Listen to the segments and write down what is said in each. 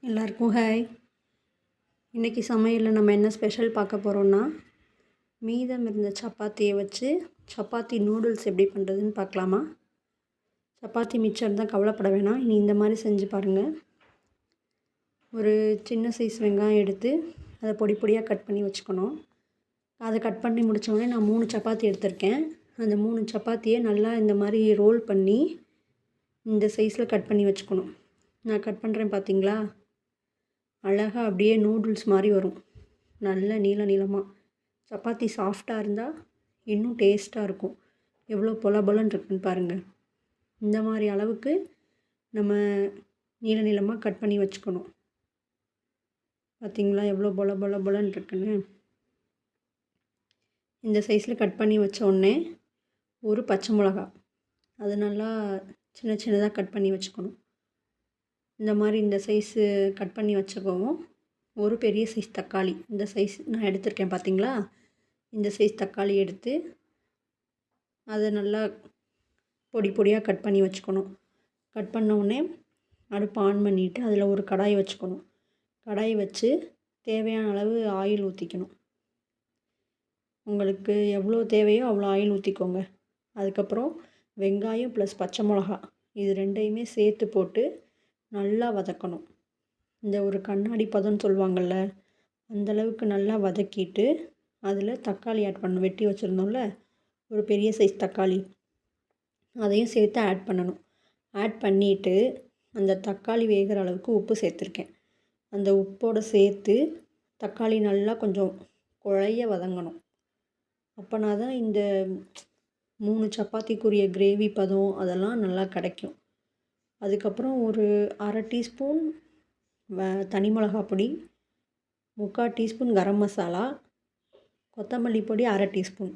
எல்லாருக்கும் ஹாய். இன்றைக்கி சமையலில் நம்ம என்ன ஸ்பெஷல் பார்க்க போகிறோன்னா, மீதம் இருந்த சப்பாத்தியை வச்சு சப்பாத்தி நூடுல்ஸ் எப்படி பண்ணுறதுன்னு பார்க்கலாமா? சப்பாத்தி மிச்சம் இருந்தால் கவலைப்பட வேணாம். இனி இந்த மாதிரி செஞ்சு பாருங்கள். ஒரு சின்ன சைஸ் வெங்காயம் எடுத்து அதை பொடி பொடியாக கட் பண்ணி வச்சுக்கணும். அதை கட் பண்ணி முடித்தோடனே நான் 3 சப்பாத்தி எடுத்திருக்கேன். அந்த 3 சப்பாத்தியை நல்லா இந்த மாதிரி ரோல் பண்ணி இந்த சைஸில் கட் பண்ணி வச்சுக்கணும். நான் கட் பண்ணுறேன் பார்த்தீங்களா? அழகாக அப்படியே நூடுல்ஸ் மாதிரி வரும். நல்ல நீளமாக சப்பாத்தி சாஃப்டாக இருந்தால் இன்னும் டேஸ்ட்டாக இருக்கும். எவ்வளோ பொல பொலன்னு இருக்குன்னு பாருங்கள். இந்த மாதிரி அளவுக்கு நம்ம நீளமாக கட் பண்ணி வச்சுக்கணும். பார்த்திங்களா எவ்வளோ பொலன்னு இருக்குன்னு. இந்த சைஸில் கட் பண்ணி வச்ச உடனே ஒரு பச்சை மிளகா அது நல்லா சின்னதாக கட் பண்ணி வச்சுக்கணும். இந்த மாதிரி இந்த சைஸு கட் பண்ணி வச்சுக்கவும். ஒரு பெரிய சைஸ் தக்காளி இந்த சைஸ் நான் எடுத்திருக்கேன் பார்த்தீங்களா? இந்த சைஸ் தக்காளி எடுத்து அதை நல்லா பொடி பொடியாக கட் பண்ணி வச்சுக்கணும். கட் பண்ணவுடனே அடுப்பு ஆன் பண்ணிவிட்டு அதில் ஒரு கடாய் வச்சுக்கணும். கடாய் வச்சு தேவையான அளவு ஆயில் ஊற்றிக்கணும். உங்களுக்கு எவ்வளோ தேவையோ அவ்வளோ ஆயில் ஊற்றிக்கோங்க. அதுக்கப்புறம் வெங்காயம் ப்ளஸ் பச்சை மிளகா இது ரெண்டையுமே சேர்த்து போட்டு நல்லா வதக்கணும். இந்த ஒரு கண்ணாடி பதம்னு சொல்லுவாங்கள்ல, அந்தளவுக்கு நல்லா வதக்கிட்டு அதில் தக்காளி ஆட் பண்ணணும். வெட்டி வச்சுருந்தோம்ல ஒரு பெரிய சைஸ் தக்காளி, அதையும் சேர்த்து ஆட் பண்ணணும். ஆட் பண்ணிவிட்டு அந்த தக்காளி வேகிற அளவுக்கு உப்பு சேர்த்துருக்கேன். அந்த உப்போடு சேர்த்து தக்காளி நல்லா கொஞ்சம் குழைய வதங்கணும். அப்போனா தான் இந்த 3 சப்பாத்திக்குரிய கிரேவி பதம் அதெல்லாம் நல்லா கிடைக்கும். அதுக்கப்புறம் ஒரு 1/2 டீஸ்பூன் தனி மிளகாய் பொடி, 3/4 டீஸ்பூன் கரம் மசாலா, கொத்தமல்லி பொடி 1/2 டீஸ்பூன்.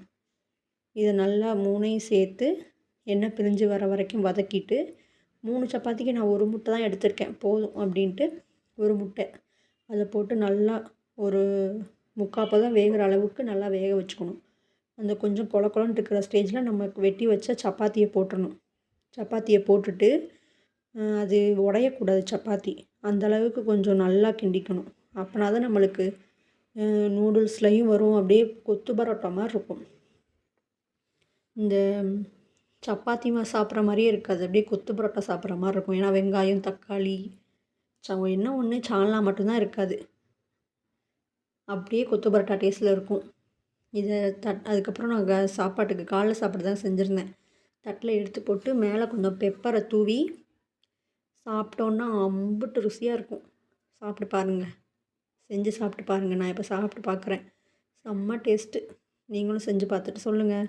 இதை நல்லா 3ஐயும் சேர்த்து எண்ணெய் பிரிஞ்சு வர வரைக்கும் வதக்கிட்டு 3 சப்பாத்திக்கு நான் ஒரு முட்டை தான் எடுத்திருக்கேன். போதும் அப்படின்ட்டு ஒரு முட்டை அதை போட்டு நல்லா ஒரு 3/4 பதம் வேகிற அளவுக்கு நல்லா வேக வச்சுக்கணும். அந்த கொஞ்சம் கொலன்னு இருக்கிற ஸ்டேஜில் நம்ம வெட்டி வச்ச சப்பாத்தியை போட்டுடணும். சப்பாத்தியை போட்டுட்டு அது உடையக்கூடாது சப்பாத்தி. அந்தளவுக்கு கொஞ்சம் நல்லா கிண்டிக்கணும். அப்போனா தான் நம்மளுக்கு நூடுல்ஸ்லையும் வரும். அப்படியே கொத்து பரோட்டா மாதிரி இருக்கும். இந்த சப்பாத்தி சாப்பிட்ற மாதிரியே இருக்காது. அப்படியே கொத்து பரோட்டா சாப்பிட்ற மாதிரி இருக்கும். ஏன்னா வெங்காயம் தக்காளி என்ன ஒன்று சால்னா மட்டும்தான் இருக்காது. அப்படியே கொத்து பரோட்டா டேஸ்ட்டில் இருக்கும். இதை அதுக்கப்புறம் நான் சாப்பாட்டுக்கு காலைல சாப்பாடு தான் செஞ்சுருந்தேன். தட்டில் எடுத்து போட்டு மேலே கொஞ்சம் பெப்பரை தூவி சாப்பிட்டோன்னா அம்புட்டு ருசியாக இருக்கும். சாப்பிட்டு பாருங்கள். செஞ்சு சாப்பிட்டு பாருங்கள். நான் இப்போ சாப்பிட்டு பார்க்குறேன். செம்ம டேஸ்ட்டு. நீங்களும் செஞ்சு பார்த்துட்டு சொல்லுங்கள்.